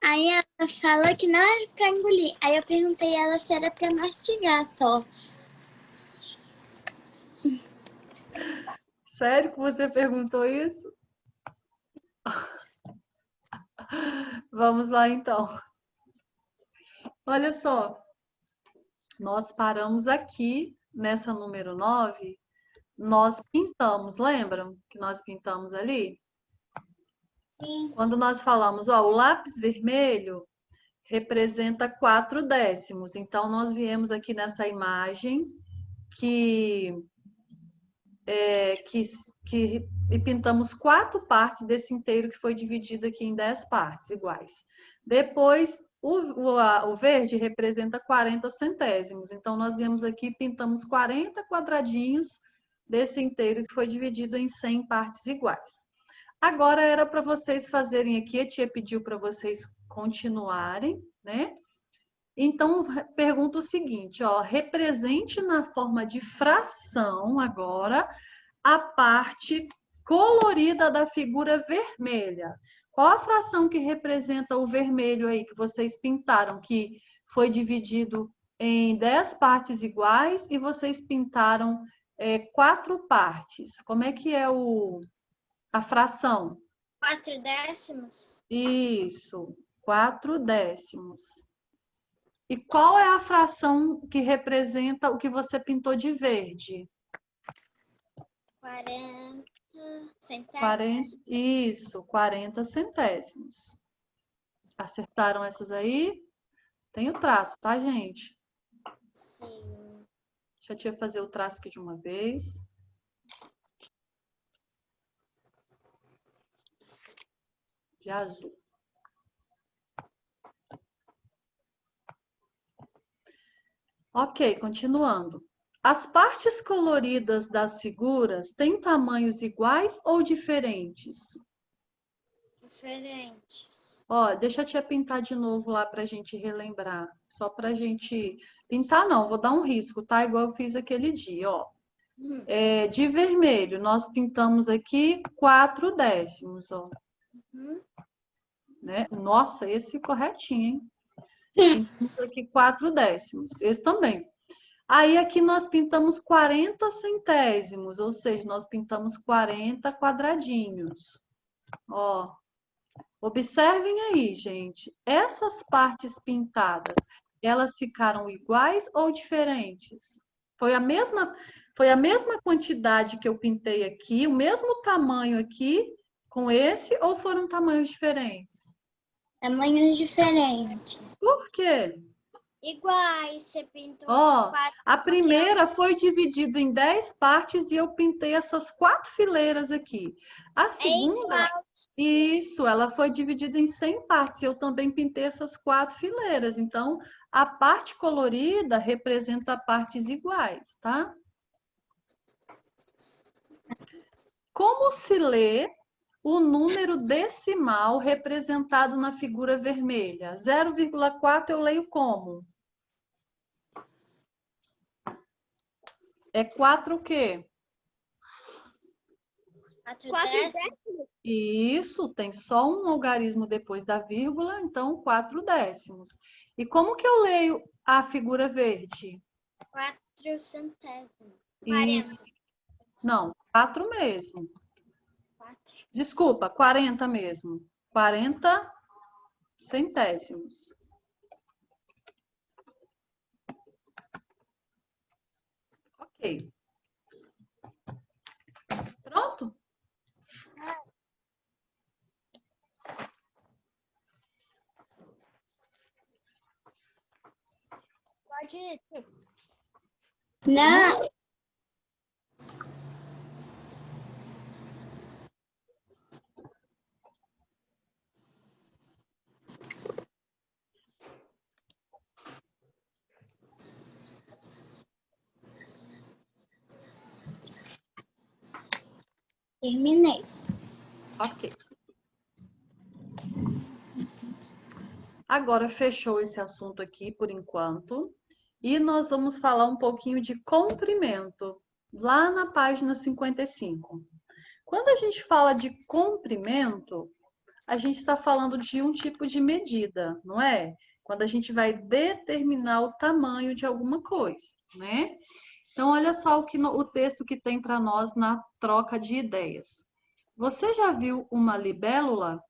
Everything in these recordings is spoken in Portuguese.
Aí ela falou que não era pra engolir. Aí eu perguntei a ela se era pra mastigar só. Sério que você perguntou isso? Vamos lá, então. Olha só, nós paramos aqui nessa número 9. Nós pintamos, lembram que nós pintamos ali? Sim. Quando nós falamos, ó, o lápis vermelho representa 4/10. Então, nós viemos aqui nessa imagem que, que, e pintamos 4 partes desse inteiro que foi dividido aqui em 10 partes iguais. Depois, o verde representa 40 centésimos. Então, nós viemos aqui e pintamos 40 quadradinhos desse inteiro que foi dividido em 100 partes iguais. Agora era para vocês fazerem aqui, a tia pediu para vocês continuarem, né? Então, pergunta o seguinte, ó, represente na forma de fração agora a parte colorida da figura vermelha. Qual a fração que representa o vermelho aí que vocês pintaram, que foi dividido em 10 partes iguais e vocês pintaram 4 partes? Como é que é a fração? 4/10? Isso, 4/10. E qual é a fração que representa o que você pintou de verde? 40 40, centésimos. isso, 40 centésimos. Acertaram essas aí? Tem o traço, tá, gente? Sim. Deixa a tia fazer o traço aqui de uma vez. De azul. Ok, continuando. As partes coloridas das figuras têm tamanhos iguais ou diferentes? Diferentes. Ó, deixa a tia pintar de novo lá pra gente relembrar. Só pra gente... Pintar não, vou dar um risco, tá? Igual eu fiz aquele dia, ó. De vermelho, nós pintamos aqui 4/10, ó. Né? Nossa, esse ficou retinho, hein? Pintamos aqui 4/10. Esse também. Aí aqui nós pintamos 40 centésimos, ou seja, nós pintamos 40 quadradinhos. Ó, observem aí, gente. Essas partes pintadas, elas ficaram iguais ou diferentes? Foi a mesma quantidade que eu pintei aqui, o mesmo tamanho aqui com esse, ou foram tamanhos diferentes? Tamanhos diferentes. Por quê? Iguais, você pintou Ó, 4 a maiores. primeira foi dividida em 10 partes e eu pintei essas 4 fileiras aqui. A É segunda, igual. isso, ela foi dividida em 100 partes e eu também pintei essas 4 fileiras. Então, a parte colorida representa partes iguais, tá? Como se lê o número decimal representado na figura vermelha? 0,4 eu leio como? É 4 o quê? 4/10? Isso, tem só um algarismo depois da vírgula, então 4/10. E como que eu leio a figura verde? 4 centésimos. Isso, 40. não, 4 mesmo. 4. Desculpa, 40 mesmo. 40 centésimos. Ok. Pronto? Pode ir. Não. Terminei. Ok. Agora fechou esse assunto aqui por enquanto. E nós vamos falar um pouquinho de comprimento, lá na página 55. Quando a gente fala de comprimento, a gente está falando de um tipo de medida, não é? Quando a gente vai determinar o tamanho de alguma coisa, né? Então, olha só o texto que tem para nós na troca de ideias. Você já viu uma libélula?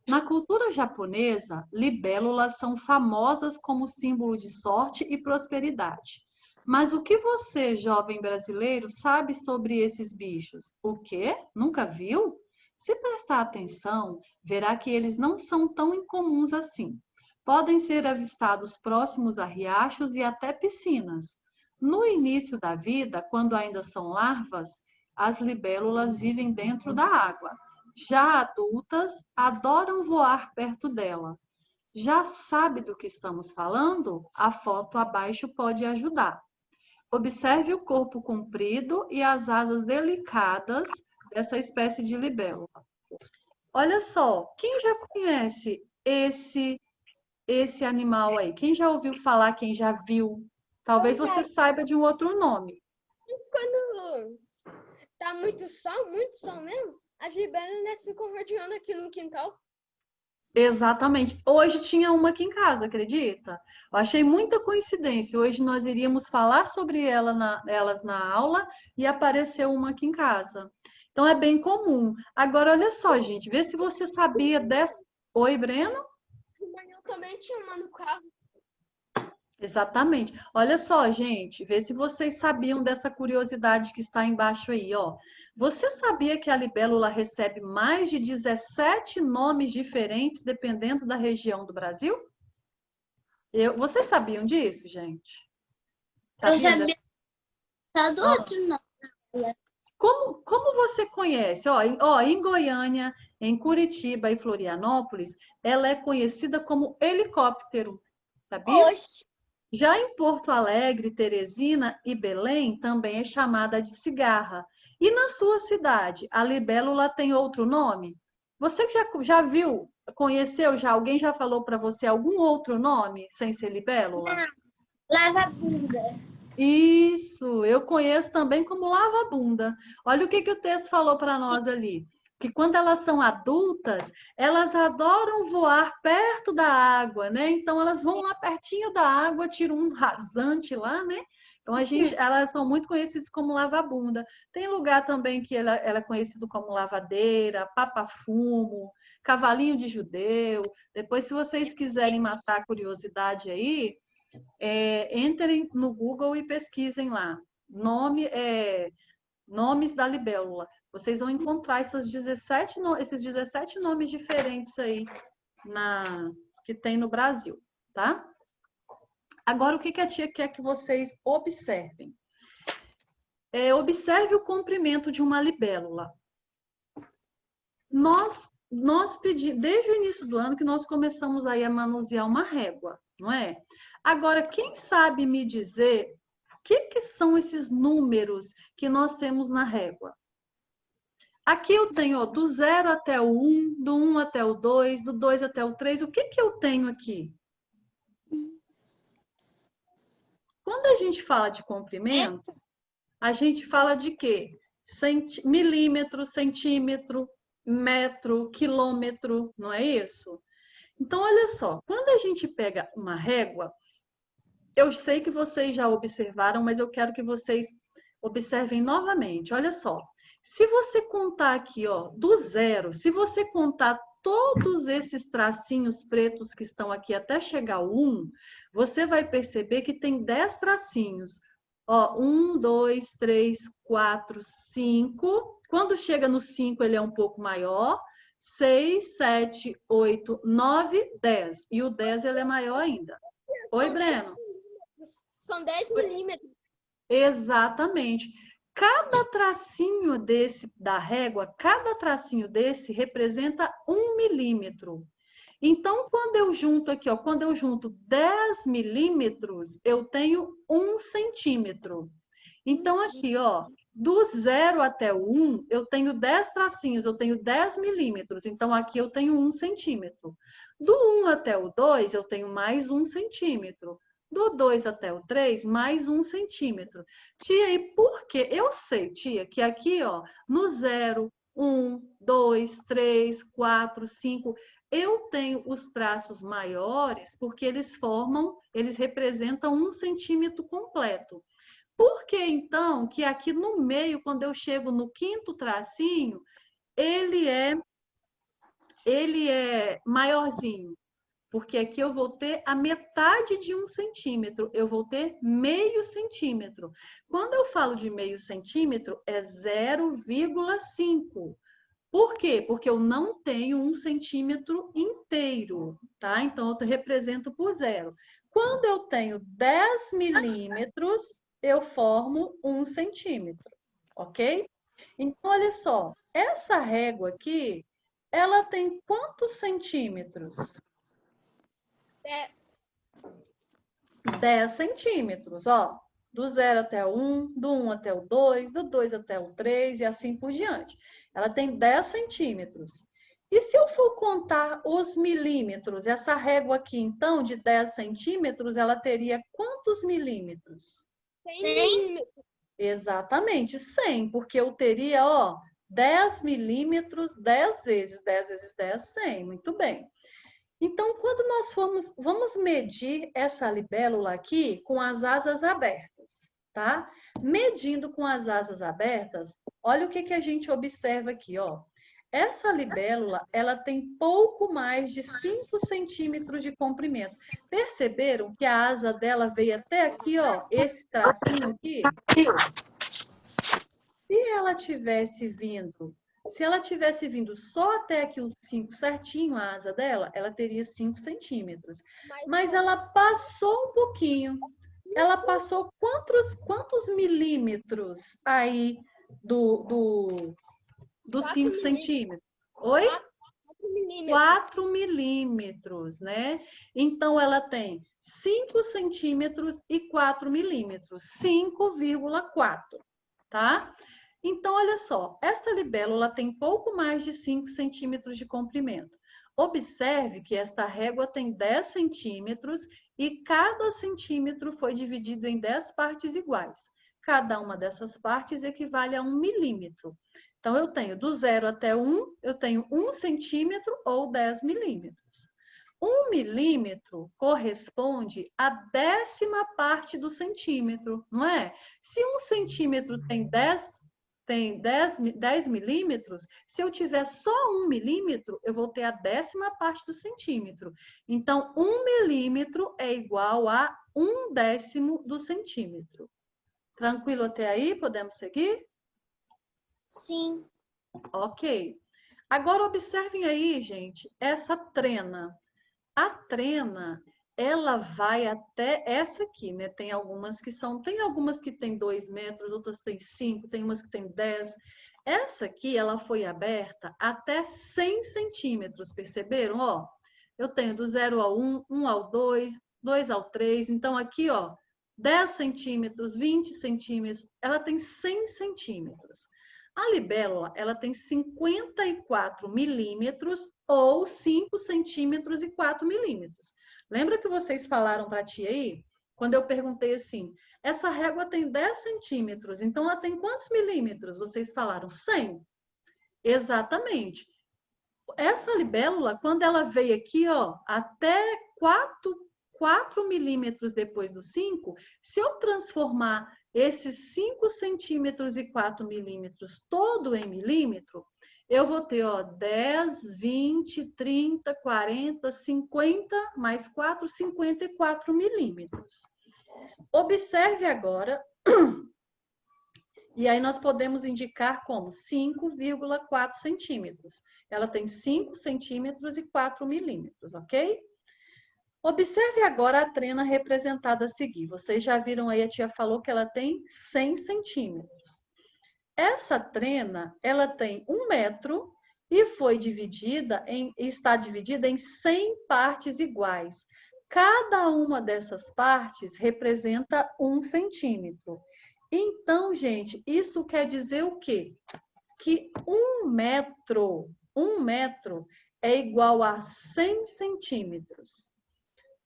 Na cultura japonesa, libélulas são famosas como símbolo de sorte e prosperidade. Mas o que você, jovem brasileiro, sabe sobre esses bichos? O quê? Nunca viu? Se prestar atenção, verá que eles não são tão incomuns assim. Podem ser avistados próximos a riachos e até piscinas. No início da vida, quando ainda são larvas, as libélulas vivem dentro da água. Já adultas adoram voar perto dela. Já sabe do que estamos falando? A foto abaixo pode ajudar. Observe o corpo comprido e as asas delicadas dessa espécie de libélula. Olha só, quem já conhece esse animal aí? Quem já ouviu falar, quem já viu? Talvez você saiba de um outro nome. Quando tá muito sol mesmo, as libélulas ficam rodeando aqui no quintal. Exatamente. Hoje tinha uma aqui em casa, acredita? Eu achei muita coincidência. Hoje nós iríamos falar sobre elas na aula e apareceu uma aqui em casa. Então é bem comum. Agora, olha só, gente, vê se você sabia dessa. Oi, Breno? Eu também tinha uma no carro. Exatamente. Olha só, gente, vê se vocês sabiam dessa curiosidade que está embaixo aí, ó. Você sabia que a libélula recebe mais de 17 nomes diferentes dependendo da região do Brasil? Vocês sabiam disso, gente? Eu Sabia sabia só do outro nome. Como você conhece? Em Goiânia, em Curitiba e Florianópolis, ela é conhecida como helicóptero, sabia? Oxe. Já em Porto Alegre, Teresina e Belém também é chamada de cigarra. E na sua cidade, a libélula tem outro nome? Você já viu, conheceu já? Alguém já falou para você algum outro nome sem ser libélula? Lava-bunda. Isso, eu conheço também como lava-bunda. Olha o que o texto falou para nós ali. Que quando elas são adultas, elas adoram voar perto da água, né? Então elas vão lá pertinho da água, tiram um rasante lá, né? Então elas são muito conhecidas como lava-bunda. Tem lugar também que ela é conhecido como lavadeira, papa-fumo, cavalinho de judeu. Depois, se vocês quiserem matar a curiosidade aí, entrem no Google e pesquisem lá. Nomes da libélula. Vocês vão encontrar esses 17 nomes diferentes aí que tem no Brasil, tá? Agora, o que a tia quer que vocês observem? Observe o comprimento de uma libélula. Nós pedimos, desde o início do ano, que nós começamos aí a manusear uma régua, não é? Agora, quem sabe me dizer o que são esses números que nós temos na régua? Aqui eu tenho, ó, do 0 até o 1, do 1 até o 2, do 2 até o 3. O que eu tenho aqui? Quando a gente fala de comprimento, a gente fala de quê? Milímetro, centímetro, metro, quilômetro, não é isso? Então, olha só, quando a gente pega uma régua, eu sei que vocês já observaram, mas eu quero que vocês observem novamente. Olha só, se você contar aqui, ó, do 0, se você contar todos esses tracinhos pretos que estão aqui até chegar ao 1, você vai perceber que tem 10 tracinhos. Ó, 1, 2, 3, 4, 5. Quando chega no 5, ele é um pouco maior. 6, 7, 8, 9, 10. E o 10 ele é maior ainda. Oi, Breno. São 10 milímetros. Exatamente. Cada tracinho da régua, cada tracinho desse representa 1 milímetro. Então, quando eu junto aqui, ó, quando eu junto 10 milímetros, eu tenho 1 centímetro. Então, aqui, ó, do 0 até o 1, eu tenho 10 tracinhos, eu tenho 10 milímetros. Então, aqui eu tenho 1 centímetro. Do 1 até o 2, eu tenho mais 1 centímetro. Do 2 até o 3, mais 1 centímetro. Tia, e por quê? Eu sei, tia, que aqui, ó, no 0, 1, 2, 3, 4, 5. Eu tenho os traços maiores porque eles representam 1 centímetro completo. Por que, então, que aqui no meio, quando eu chego no 5º tracinho, ele é maiorzinho? Porque aqui eu vou ter a metade de 1 centímetro, eu vou ter meio centímetro. Quando eu falo de meio centímetro, é 0,5. Por quê? Porque eu não tenho 1 centímetro inteiro, tá? Então, eu represento por 0. Quando eu tenho 10 milímetros, eu formo 1 centímetro, ok? Então, olha só, essa régua aqui, ela tem quantos centímetros? 10. 10 centímetros, ó. Do 0 até o 1, do 1 até o 2, do 2 até o 3 e assim por diante. Ela tem 10 centímetros. E se eu for contar os milímetros, essa régua aqui, então, de 10 centímetros, ela teria quantos milímetros? 100 milímetros. Exatamente, 100, porque eu teria, ó, 10 milímetros, 10 vezes 10 vezes 10, 100. Muito bem. Então, quando nós vamos medir essa libélula aqui com as asas abertas, tá? Medindo com as asas abertas, olha o que a gente observa aqui, ó. Essa libélula, ela tem pouco mais de 5 centímetros de comprimento. Perceberam que a asa dela veio até aqui, ó, esse tracinho aqui? Se ela tivesse vindo só até aqui o 5 certinho, a asa dela, ela teria 5 centímetros. Mas ela passou um pouquinho. Ela passou quantos milímetros aí do 5 centímetros? Oi? 4 milímetros, né? Então, ela tem 5 centímetros e 4 milímetros. 5,4, tá? Então, olha só, esta libélula tem pouco mais de 5 centímetros de comprimento. Observe que esta régua tem 10 centímetros e cada centímetro foi dividido em 10 partes iguais. Cada uma dessas partes equivale a 1 milímetro. Então, eu tenho do 0 até 1, eu tenho 1 centímetro ou 10 milímetros. 1 milímetro corresponde à 10ª parte do centímetro, não é? Se 1 centímetro tem 10 milímetros, se eu tiver só 1 milímetro, eu vou ter a 10ª parte do centímetro. Então, 1 milímetro é igual a 1/10 do centímetro. Tranquilo até aí? Podemos seguir? Sim. Ok. Agora, observem aí, gente, essa trena. A trena, ela vai até essa aqui, né? Tem algumas que tem 2 metros, outras tem 5, tem umas que tem 10. Essa aqui, ela foi aberta até 100 centímetros, perceberam? Ó, eu tenho do 0 ao 1, 1 ao 2, 2 ao 3. Então, aqui, ó, 10 centímetros, 20 centímetros, ela tem 100 centímetros. A libélula, ela tem 54 milímetros ou 5 centímetros e 4 milímetros. Lembra que vocês falaram para a tia aí? Quando eu perguntei assim, essa régua tem 10 centímetros, então ela tem quantos milímetros? Vocês falaram 100. Exatamente. Essa libélula, quando ela veio aqui, ó, até 4 milímetros depois do 5, se eu transformar esses 5 centímetros e 4 milímetros todo em milímetro, eu vou ter, ó, 10, 20, 30, 40, 50, mais 4, 54 milímetros. Observe agora, e aí nós podemos indicar como 5,4 centímetros. Ela tem 5 centímetros e 4 milímetros, ok? Observe agora a trena representada a seguir. Vocês já viram aí, a tia falou que ela tem 100 centímetros. Essa trena, ela tem 1 metro e está dividida em 100 partes iguais. Cada uma dessas partes representa 1 centímetro. Então, gente, isso quer dizer o quê? Que 1 metro é igual a 100 centímetros.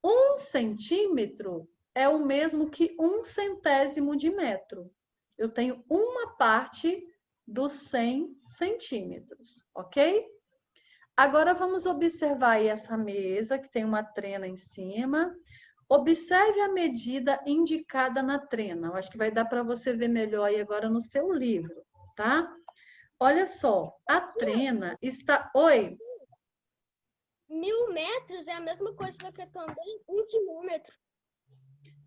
1 centímetro é o mesmo que 1 centésimo de metro. Eu tenho uma parte dos 100 centímetros, ok? Agora, vamos observar aí essa mesa, que tem uma trena em cima. Observe a medida indicada na trena. Eu acho que vai dar para você ver melhor aí agora no seu livro, tá? Olha só, a trena está... Oi? 1000 metros é a mesma coisa do que também 1 quilômetro.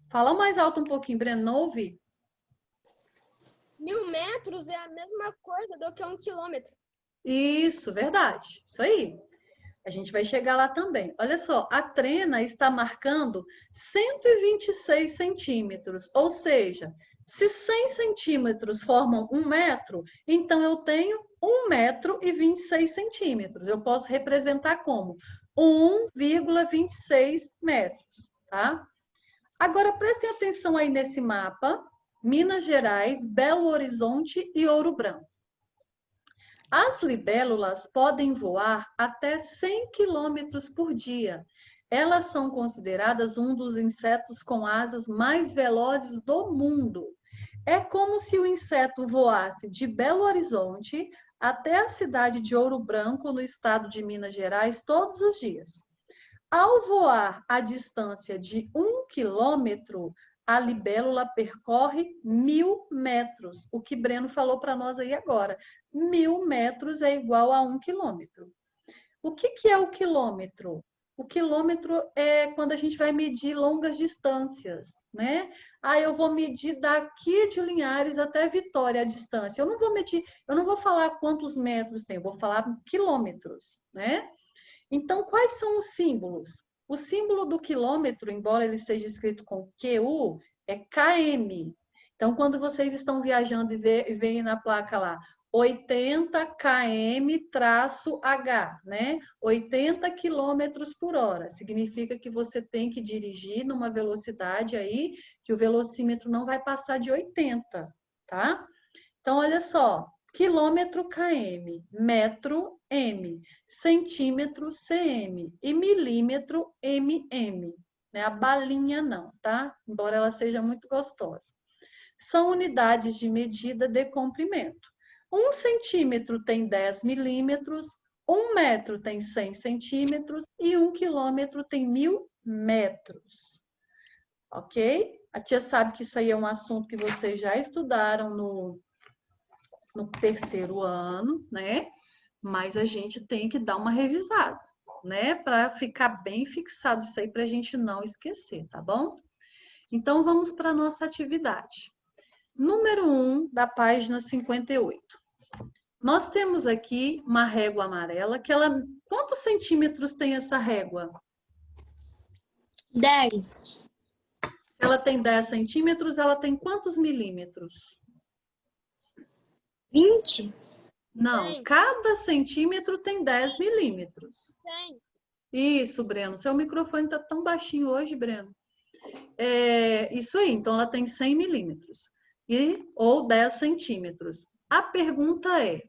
Fala mais alto um pouquinho, Breno, não ouvi. 1000 metros é a mesma coisa do que 1 quilômetro. Isso, verdade. Isso aí. A gente vai chegar lá também. Olha só, a trena está marcando 126 centímetros, ou seja, se 100 centímetros formam 1 metro, então eu tenho 1 metro e 26 centímetros. Eu posso representar como 1,26 metros, tá? Agora, prestem atenção aí nesse mapa, Minas Gerais, Belo Horizonte e Ouro Branco. As libélulas podem voar até 100 quilômetros por dia. Elas são consideradas um dos insetos com asas mais velozes do mundo. É como se o inseto voasse de Belo Horizonte até a cidade de Ouro Branco, no estado de Minas Gerais, todos os dias. Ao voar a distância de 1 quilômetro, a libélula percorre 1000 metros. O que Breno falou para nós aí agora. 1000 metros é igual a 1 quilômetro. O que é o quilômetro? O quilômetro é quando a gente vai medir longas distâncias, né? Ah, eu vou medir daqui de Linhares até Vitória a distância. Eu não vou medir, eu não vou falar quantos metros tem, eu vou falar quilômetros, né? Então, quais são os símbolos? O símbolo do quilômetro, embora ele seja escrito com QU, é km. Então, quando vocês estão viajando e veem na placa lá 80 km-H, né? 80 quilômetros por hora. Significa que você tem que dirigir numa velocidade aí que o velocímetro não vai passar de 80, tá? Então, olha só. Quilômetro km, metro m, centímetro cm e milímetro mm. Né? A balinha não, tá? Embora ela seja muito gostosa. São unidades de medida de comprimento. 1 centímetro tem 10 milímetros, 1 metro tem 100 centímetros e 1 quilômetro tem 1000 metros. Ok? A tia sabe que isso aí é um assunto que vocês já estudaram no terceiro ano, né? Mas a gente tem que dar uma revisada, né? Para ficar bem fixado isso aí, para a gente não esquecer, tá bom? Então, vamos para a nossa atividade. Número 1 da página 58. Nós temos aqui uma régua amarela, que ela... Quantos centímetros tem essa régua? 10. Se ela tem 10 centímetros, ela tem quantos milímetros? 20. Não, 100. cada centímetro tem 10 milímetros. 100. Isso, Breno. Seu microfone está tão baixinho hoje, Breno. Isso aí, então ela tem 100 milímetros ou 10 centímetros. A pergunta é,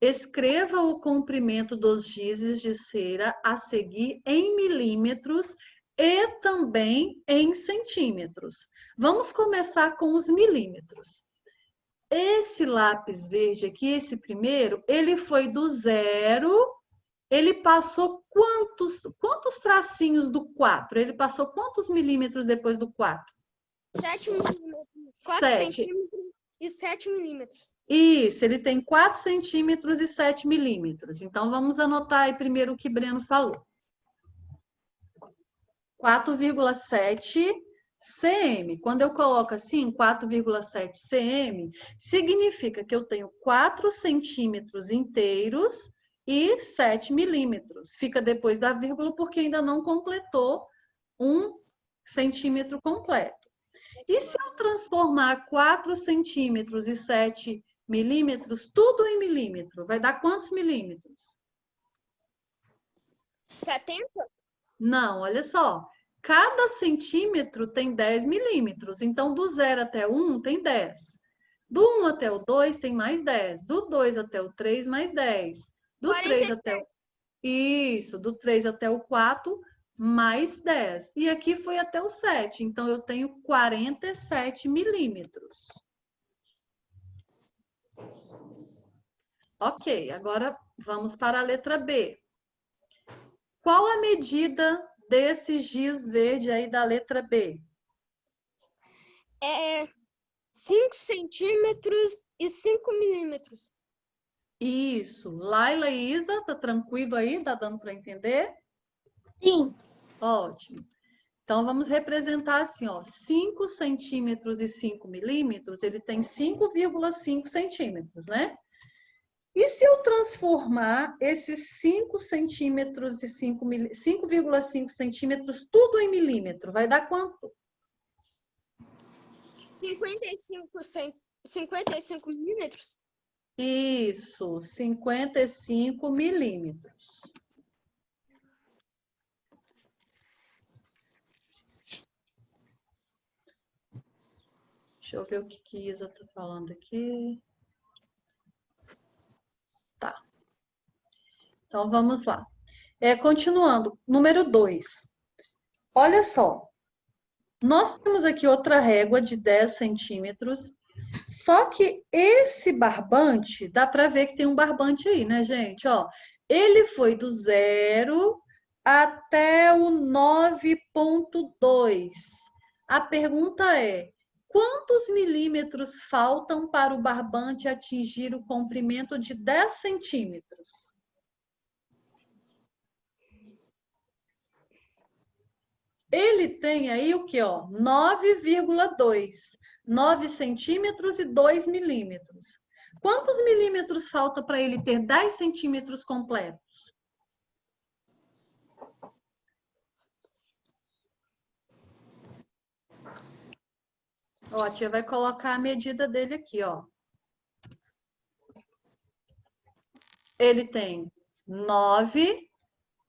escreva o comprimento dos gizes de cera a seguir em milímetros e também em centímetros. Vamos começar com os milímetros. Esse lápis verde aqui, esse primeiro, ele foi do 0, ele passou quantos tracinhos do 4? Ele passou quantos milímetros depois do 4? 7 milímetros. 4 7. centímetros e 7 milímetros. Isso, ele tem 4 centímetros e 7 milímetros. Então, vamos anotar aí primeiro o que Breno falou. 4,7 cm. Quando eu coloco assim, 4,7 cm, significa que eu tenho 4 centímetros inteiros e 7 milímetros. Fica depois da vírgula porque ainda não completou 1 centímetro completo. E se eu transformar 4 centímetros e 7 milímetros, tudo em milímetro, vai dar quantos milímetros? 70? Não, olha só. Cada centímetro tem 10 milímetros. Então, do 0 até o 1 tem 10. Do 1 até o 2 tem mais 10. Do 2 até o 3, mais 10. Do 3 até o... Isso, do 3 até o 4, mais 10. E aqui foi até o 7. Então, eu tenho 47 milímetros. Ok, agora vamos para a letra B. Qual a medida desse giz verde aí da letra B? É 5 centímetros e 5 milímetros. Isso. Laila e Isa, tá tranquilo aí? Tá dando para entender? Sim. Ótimo. Então, vamos representar assim, ó, 5 centímetros e 5 milímetros, ele tem 5,5 centímetros, né? E se eu transformar esses 5 centímetros e 5,5 centímetros tudo em milímetro, vai dar quanto? 55 milímetros? Isso, 55 milímetros. Deixa eu ver o que Isa está falando aqui. Tá. Então, vamos lá. Continuando, número 2. Olha só. Nós temos aqui outra régua de 10 centímetros. Só que esse barbante, dá para ver que tem um barbante aí, né, gente? Ó, ele foi do 0 até o 9,2. A pergunta é: quantos milímetros faltam para o barbante atingir o comprimento de 10 centímetros? Ele tem aí o que, ó? 9,2. 9 centímetros e 2 milímetros. Quantos milímetros falta para ele ter 10 centímetros completos? Ó, a tia vai colocar a medida dele aqui, ó. Ele tem 9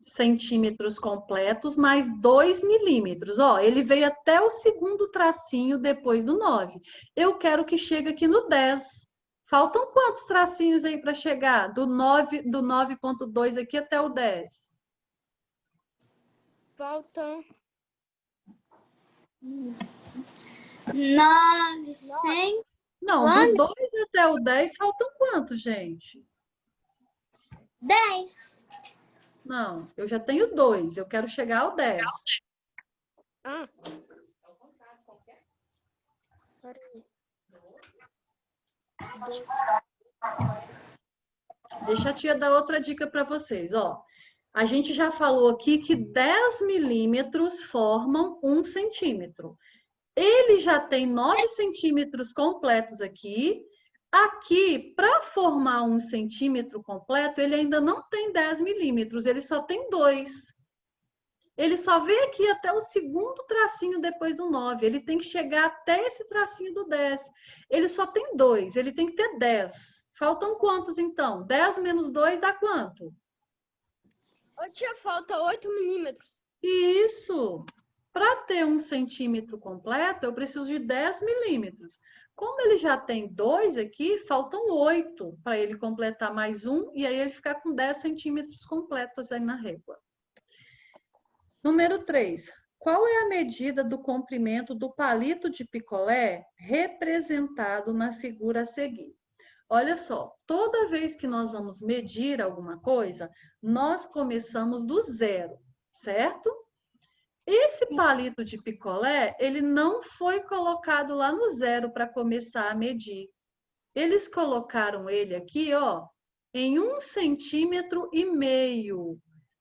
centímetros completos mais 2 milímetros. Ó, ele veio até o segundo tracinho depois do 9. Eu quero que chegue aqui no 10. Faltam quantos tracinhos aí para chegar? Do 9,2 aqui até o 10. Faltam 900. Não, do 2 até o 10 faltam quantos, gente? 10. Não, eu já tenho 2, eu quero chegar ao 10. Ah. Deixa a tia dar outra dica para vocês, ó. A gente já falou aqui que 10 milímetros formam 1 centímetro. Ele já tem 9 centímetros completos aqui. Aqui, para formar 1 centímetro completo, ele ainda não tem 10 milímetros, ele só tem 2. Ele só vem aqui até o segundo tracinho depois do 9. Ele tem que chegar até esse tracinho do 10. Ele só tem 2, ele tem que ter 10. Faltam quantos, então? 10 menos 2 dá quanto? Ô, tia, falta 8 milímetros. Isso! Para ter 1 centímetro completo, eu preciso de 10 milímetros. Como ele já tem 2 aqui, faltam 8 para ele completar mais 1, e aí ele ficar com 10 centímetros completos aí na régua. Número 3. Qual é a medida do comprimento do palito de picolé representado na figura a seguir? Olha só, toda vez que nós vamos medir alguma coisa, nós começamos do 0, certo? Esse palito de picolé, ele não foi colocado lá no 0 para começar a medir. Eles colocaram ele aqui, ó, em 1,5 centímetro.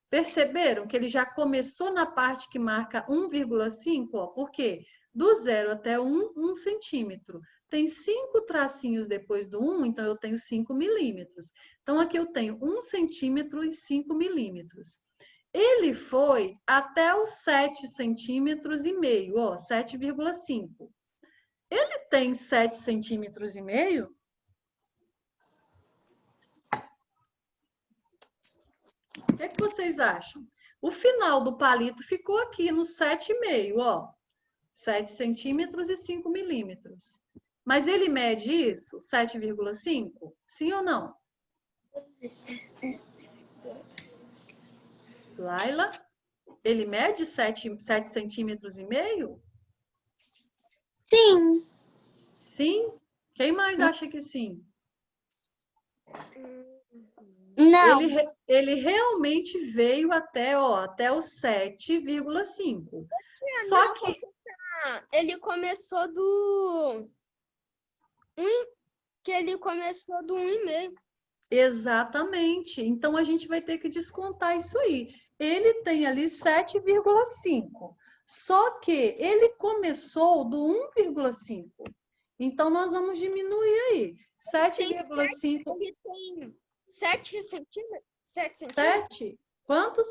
Perceberam que ele já começou na parte que marca 1,5? Ó, por quê? Do 0 até 1 centímetro. Tem 5 tracinhos depois do 1, então eu tenho 5 milímetros. Então, aqui eu tenho 1 centímetro e 5 milímetros. Ele foi até os 7 centímetros e meio, ó, 7,5. Ele tem 7 centímetros e meio? O que vocês acham? O final do palito ficou aqui no 7,5, ó. 7 centímetros e 5 milímetros. Mas ele mede isso? 7,5? Sim ou não? Laila? Ele mede 7 centímetros e meio? Sim. Sim? Quem mais acha que sim? Não, Ele realmente veio até o 7,5. Só Não, que ele começou do... Que ele começou do 1,5. exatamente. Então, a gente vai ter que descontar isso aí. Ele tem ali 7,5. Só que ele começou do 1,5. Então, nós vamos diminuir aí. 7,5, Ele tem 7 centímetros? 7 centímetros? 7. Quantos?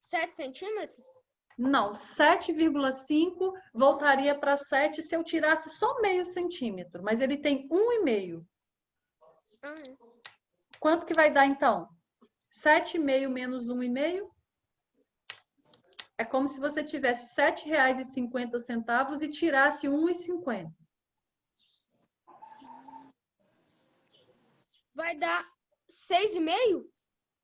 7 centímetros? Não, 7,5 voltaria para 7 se eu tirasse só meio centímetro. Mas ele tem 1,5. Ah, é. Quanto que vai dar, então? 7,5 menos 1,5? É como se você tivesse R$ 7,50 e tirasse 1,50. Vai dar 6,5?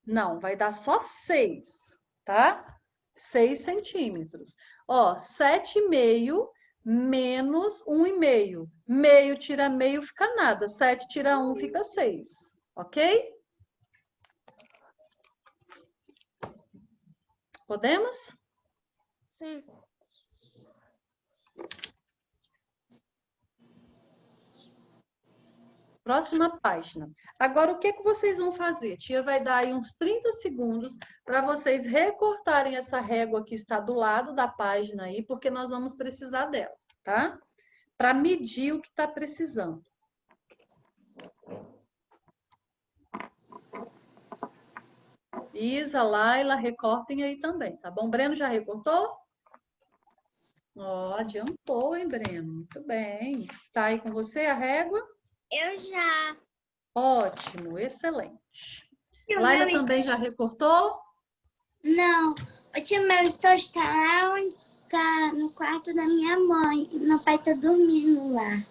Não, vai dar só 6, tá? 6 centímetros. Ó, 7,5 menos 1,5. Meio tira meio, fica nada. 7 tira 1, fica 6. Ok? Podemos? Sim. Próxima página. Agora, o que que vocês vão fazer? Tia vai dar aí uns 30 segundos para vocês recortarem essa régua que está do lado da página aí, porque nós vamos precisar dela, tá? Para medir o que está precisando. Isa, Laila, recortem aí também, tá bom? Breno já recortou? Ó, adiantou, hein, Breno? Muito bem. Tá aí com você a régua? eu já. Ótimo, excelente. O Laila meu também já recortou? Não, o meu estojo está lá onde tá no quarto da minha mãe. Meu pai tá dormindo lá.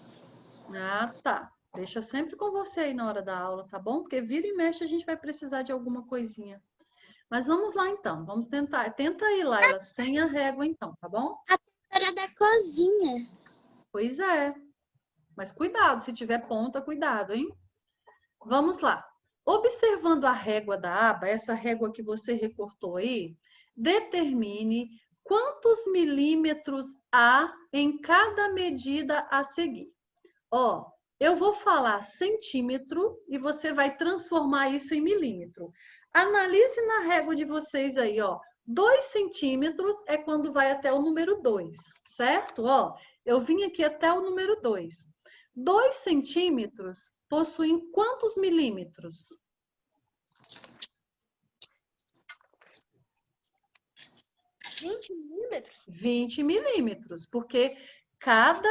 Ah, tá. Deixa sempre com você aí na hora da aula, tá bom? Porque vira e mexe a gente vai precisar de alguma coisinha. Mas vamos lá então, vamos tentar. Tenta aí, Laila, sem a régua então, tá bom? Era da cozinha. Pois é. Mas cuidado, se tiver ponta, cuidado, hein? Vamos lá. Observando a régua da aba, essa régua que você recortou aí, determine quantos milímetros há em cada medida a seguir. Ó, eu vou falar centímetro e você vai transformar isso em milímetro. Analise na régua de vocês aí, ó. 2 centímetros é quando vai até o número 2, certo? Ó, eu vim aqui até o número 2. 2 centímetros possuem quantos milímetros? 20 milímetros? 20 milímetros, porque cada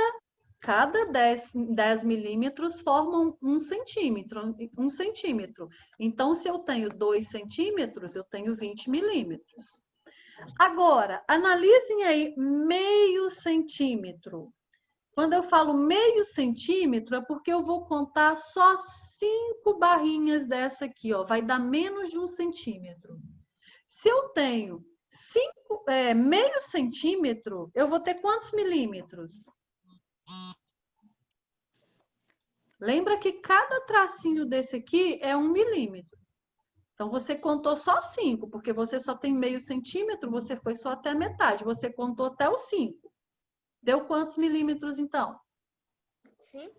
10 milímetros formam 1 centímetro, 1 centímetro. Então, se eu tenho 2 centímetros, eu tenho 20 milímetros. Agora, analisem aí meio centímetro. Quando eu falo meio centímetro, é porque eu vou contar só 5 barrinhas dessa aqui, ó. Vai dar menos de 1 centímetro. Se eu tenho meio centímetro, eu vou ter quantos milímetros? Lembra que cada tracinho desse aqui é 1 milímetro. Então, você contou só 5, porque você só tem meio centímetro, você foi só até a metade. Você contou até os 5. Deu quantos milímetros, então? 5.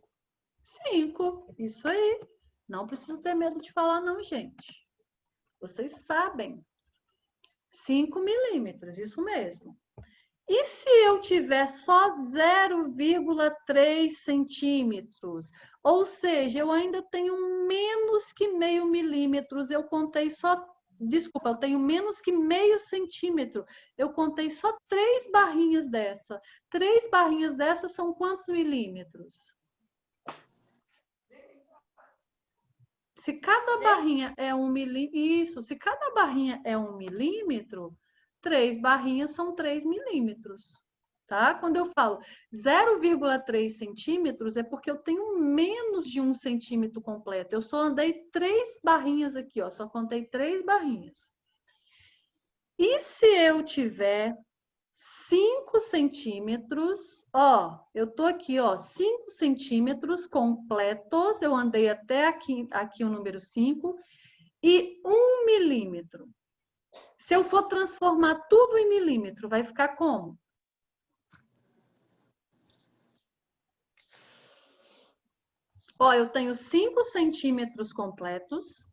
5. Isso aí. Não precisa ter medo de falar, não, gente. Vocês sabem. 5 milímetros, isso mesmo. E se eu tiver só 0,3 centímetros? Ou seja, eu ainda tenho menos que meio milímetros. Eu contei só... Desculpa, eu tenho menos que meio centímetro. Eu contei só 3 barrinhas dessa. 3 barrinhas dessas são quantos milímetros? Se cada barrinha é 1 milímetro... Isso, se cada barrinha é 1 milímetro... 3 barrinhas são 3 milímetros, tá? Quando eu falo 0,3 centímetros, é porque eu tenho menos de 1 centímetro completo. Eu só andei 3 barrinhas aqui, ó. Só contei 3 barrinhas. E se eu tiver 5 centímetros, ó, eu tô aqui, ó, 5 centímetros completos, eu andei até aqui o número 5, e 1 milímetro. Se eu for transformar tudo em milímetro, vai ficar como? Ó, eu tenho 5 centímetros completos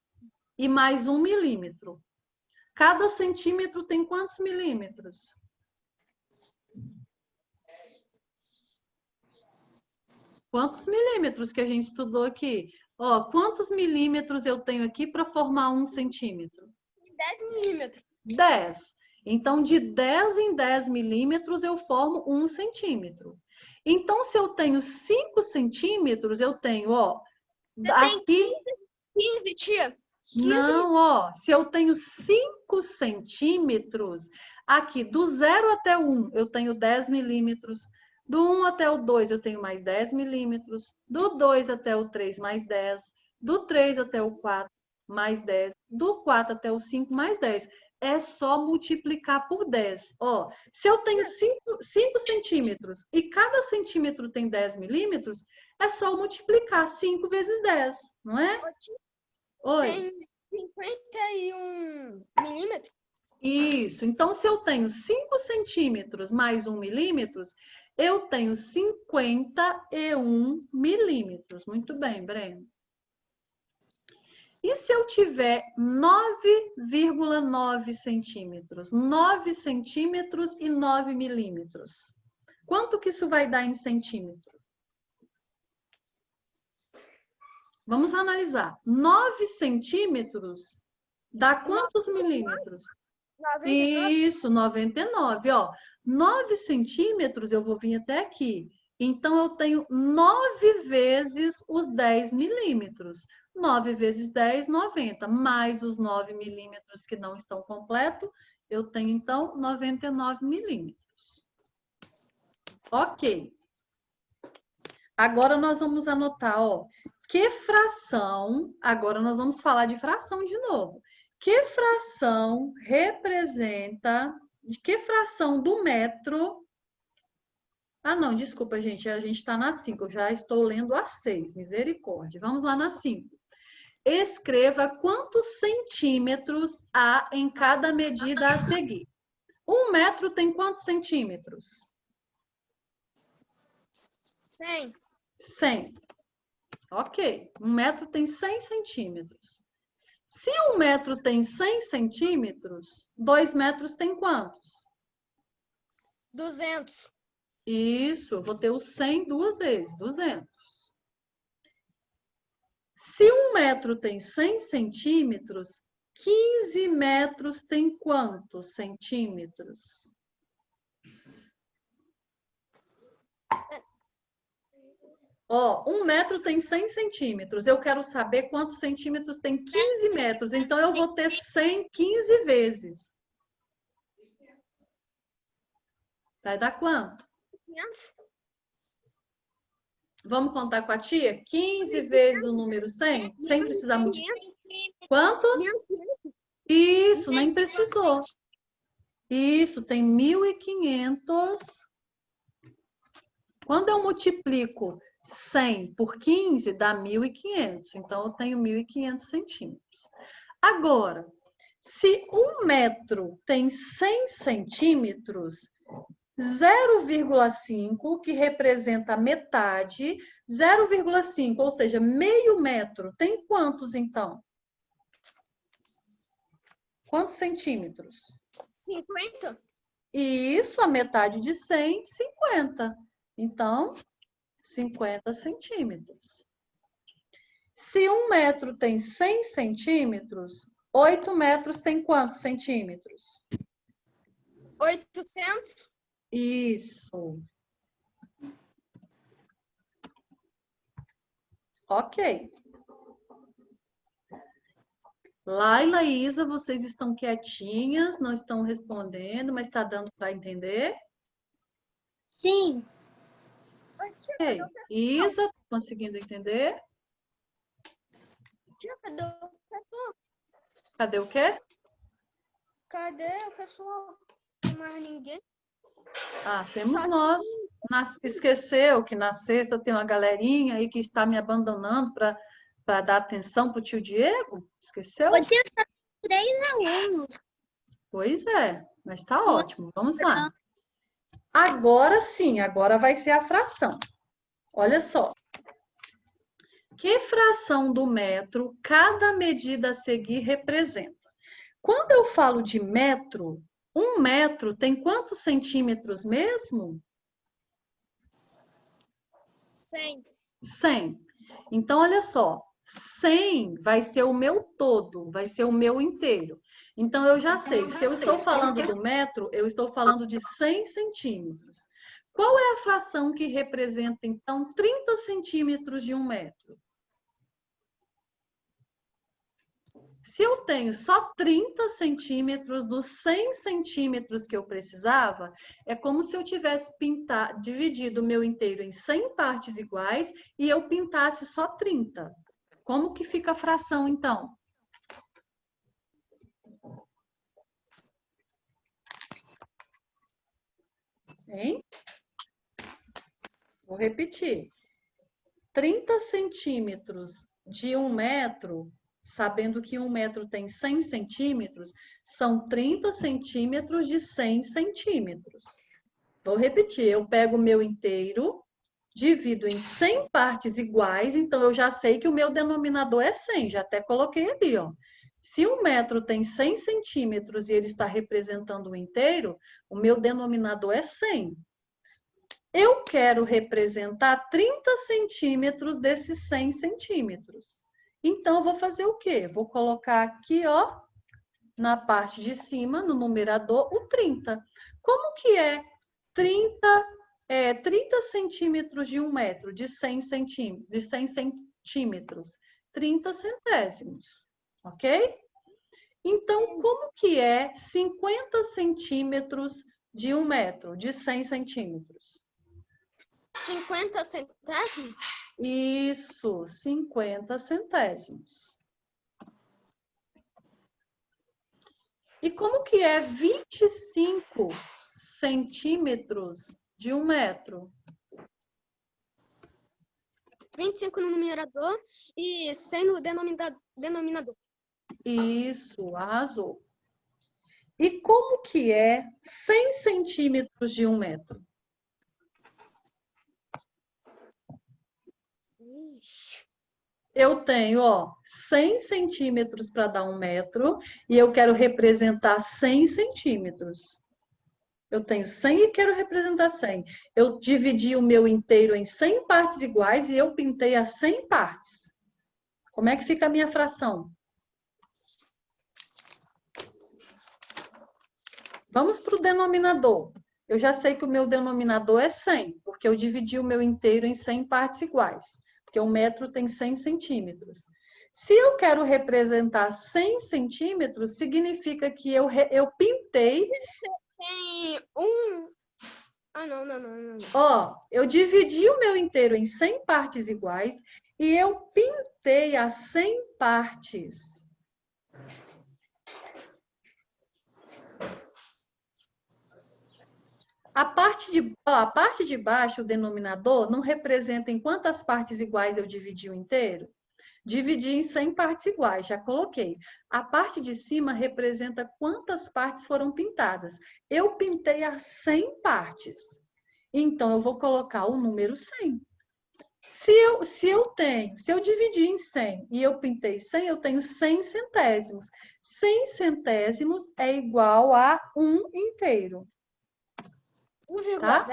e mais 1 milímetro. Cada centímetro tem quantos milímetros? Quantos milímetros que a gente estudou aqui? Ó, quantos milímetros eu tenho aqui para formar 1 centímetro? 10 milímetros. 10. Então, de 10 em 10 milímetros, eu formo 1 centímetro. Então, se eu tenho 5 centímetros, eu tenho, ó, aqui... 15, tia. 15 Não, ó, se eu tenho 5 centímetros, aqui do 0 até o 1, eu tenho 10 milímetros. Do 1 até o 2, eu tenho mais 10 milímetros. Do 2 até o 3, mais 10. Do 3 até o 4, mais 10. Do 4 até o 5, mais 10. É só multiplicar por 10. Ó, se eu tenho 5 centímetros e cada centímetro tem 10 milímetros, é só multiplicar 5 vezes 10, não é? Oi. Tem 51 milímetros. Isso. Então, se eu tenho 5 centímetros mais 1 milímetros, eu tenho 51 milímetros. Muito bem, Breno. E se eu tiver 9,9 centímetros? 9 centímetros e 9 milímetros. Quanto que isso vai dar em centímetro? Vamos analisar. 9 centímetros dá quantos milímetros? 99. Isso, 99. Ó, 9 centímetros eu vou vir até aqui. Então, eu tenho 9 vezes os 10 milímetros. 9 vezes 10, 90. Mais os 9 milímetros que não estão completos, eu tenho, então, 99 milímetros. Ok. Agora, nós vamos anotar, ó. Que fração... Agora, nós vamos falar de fração de novo. Que fração representa... De que fração do metro... Ah, não, desculpa, gente. A gente está na 5. Eu já estou lendo a 6. Misericórdia. Vamos lá na 5. Escreva quantos centímetros há em cada medida a seguir. 1 metro tem quantos centímetros? 100. 100. Ok. 1 metro tem 100 centímetros. Se 1 metro tem 100 centímetros, 2 metros tem quantos? 200. Isso, eu vou ter o 100 duas vezes, 200. Se 1 metro tem 100 centímetros, 15 metros tem quantos centímetros? Ó, 1 metro tem 100 centímetros. Eu quero saber quantos centímetros tem 15 metros. Então, eu vou ter 100 15 vezes. Vai dar quanto? 500. Vamos contar com a tia? 15 vezes o número 100? Sem precisar multiplicar. Quanto? 1.500. Isso, nem precisou. Isso, tem 1.500. Quando eu multiplico 100 por 15, dá 1.500. Então, eu tenho 1.500 centímetros. Agora, se 1 metro tem 100 centímetros, 0,5, que representa metade, 0,5, ou seja, meio metro, tem quantos, então? Quantos centímetros? 50. Isso, a metade de 100, 50. Então, 50 centímetros. Se 1 metro tem 100 centímetros, 8 metros tem quantos centímetros? 800. Isso. Ok. Laila e Isa, vocês estão quietinhas, não estão respondendo, mas está dando para entender? Sim. Ok. Isa, tá conseguindo entender? Tia, cadê o pessoal? Cadê o quê? Cadê o pessoal? Não mais ninguém? Ah, temos nós. Esqueceu que na sexta tem uma galerinha aí que está me abandonando para dar atenção para o tio Diego? Esqueceu? Hoje eu só tenho 3 alunos. Pois é, mas está Não. ótimo. Vamos lá. Agora sim, agora vai ser a fração. Olha só. Que fração do metro cada medida a seguir representa? Quando eu falo de metro, 1 metro tem quantos centímetros mesmo? 100. 100. Então, olha só. 100 vai ser o meu todo, vai ser o meu inteiro. Então, eu já sei. Se eu estou falando do metro, eu estou falando de 100 centímetros. Qual é a fração que representa, então, 30 centímetros de 1 metro? Se eu tenho só 30 centímetros dos 100 centímetros que eu precisava, é como se eu tivesse dividido o meu inteiro em 100 partes iguais e eu pintasse só 30. Como que fica a fração, então? Hein? Vou repetir. 30 centímetros de 1 metro, sabendo que 1 metro tem 100 centímetros, são 30 centímetros de 100 centímetros. Vou repetir, eu pego o meu inteiro, divido em 100 partes iguais, então eu já sei que o meu denominador é 100, já até coloquei ali, ó. Se 1 metro tem 100 centímetros e ele está representando o inteiro, o meu denominador é 100. Eu quero representar 30 centímetros desses 100 centímetros. Então, eu vou fazer o quê? Vou colocar aqui, ó, na parte de cima, no numerador, o 30. Como que é 30 centímetros de 1 metro, de 100 centímetros? 30 centésimos, ok? Então, como que é 50 centímetros de 1 metro, de 100 centímetros? 50 centésimos? Isso, 50 centésimos. E como que é 25 centímetros de 1 metro? 25 no numerador e 100 no denominador. Isso, arrasou. E como que é 100 centímetros de 1 metro? Eu tenho, ó, 100 centímetros para dar 1 metro e eu quero representar 100 centímetros. Eu tenho 100 e quero representar 100. Eu dividi o meu inteiro em 100 partes iguais e eu pintei as 100 partes. Como é que fica a minha fração? Vamos para o denominador. Eu já sei que o meu denominador é 100, porque eu dividi o meu inteiro em 100 partes iguais. Porque 1 metro tem 100 centímetros. Se eu quero representar 100 centímetros, significa que eu pintei... Tem um... Ah, não. Ó, eu dividi o meu inteiro em 100 partes iguais e eu pintei as 100 partes. A parte de baixo, o denominador, não representa em quantas partes iguais eu dividi o inteiro? Dividi em 100 partes iguais, já coloquei. A parte de cima representa quantas partes foram pintadas. Eu pintei as 100 partes. Então, eu vou colocar o número 100. Se eu dividir em 100 e eu pintei 100, eu tenho 100 centésimos. 100 centésimos é igual a 1 inteiro. 1,0? Tá?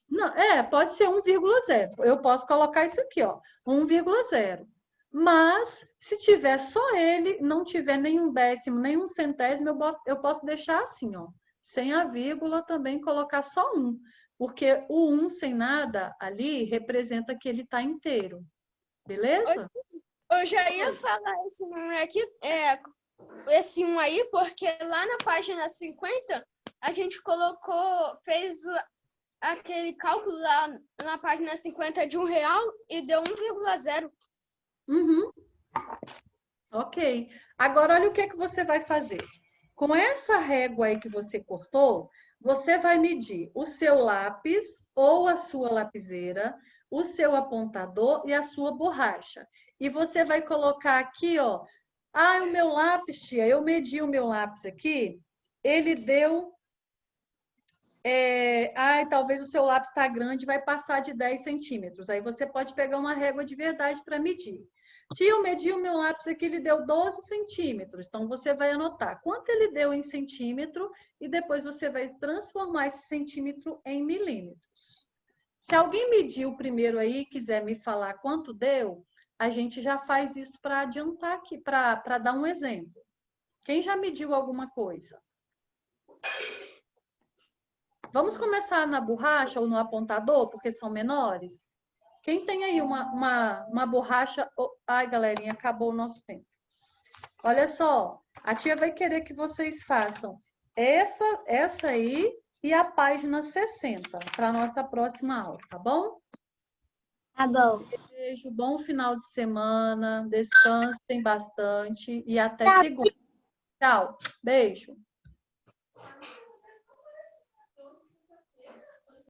Não, pode ser 1,0. Eu posso colocar isso aqui, ó, 1,0. Mas, se tiver só ele, não tiver nenhum décimo, nenhum centésimo, eu posso deixar assim, ó, sem a vírgula, também colocar só 1. Porque o 1 sem nada ali representa que ele está inteiro. Beleza? Eu já ia falar esse número aqui, esse 1 aí, porque lá na página 50, a gente fez aquele cálculo lá na página 50 de R$1 e deu 1,0. Uhum. Ok. Agora, olha o que é que você vai fazer. Com essa régua aí que você cortou, você vai medir o seu lápis ou a sua lapiseira, o seu apontador e a sua borracha. E você vai colocar aqui, ó. Ah, o meu lápis, tia, eu medi o meu lápis aqui, ele deu. Talvez o seu lápis está grande, vai passar de 10 centímetros. Aí você pode pegar uma régua de verdade para medir. Tia, eu medi o meu lápis aqui, ele deu 12 centímetros. Então, você vai anotar quanto ele deu em centímetro e depois você vai transformar esse centímetro em milímetros. Se alguém mediu primeiro aí e quiser me falar quanto deu, a gente já faz isso para adiantar aqui, para dar um exemplo. Quem já mediu alguma coisa? Vamos começar na borracha ou no apontador, porque são menores? Quem tem aí uma borracha... Ai, galerinha, acabou o nosso tempo. Olha só, a tia vai querer que vocês façam essa aí e a página 60 para a nossa próxima aula, tá bom? Tá bom. Beijo, bom final de semana, descansem bastante e até segunda. Tchau, beijo.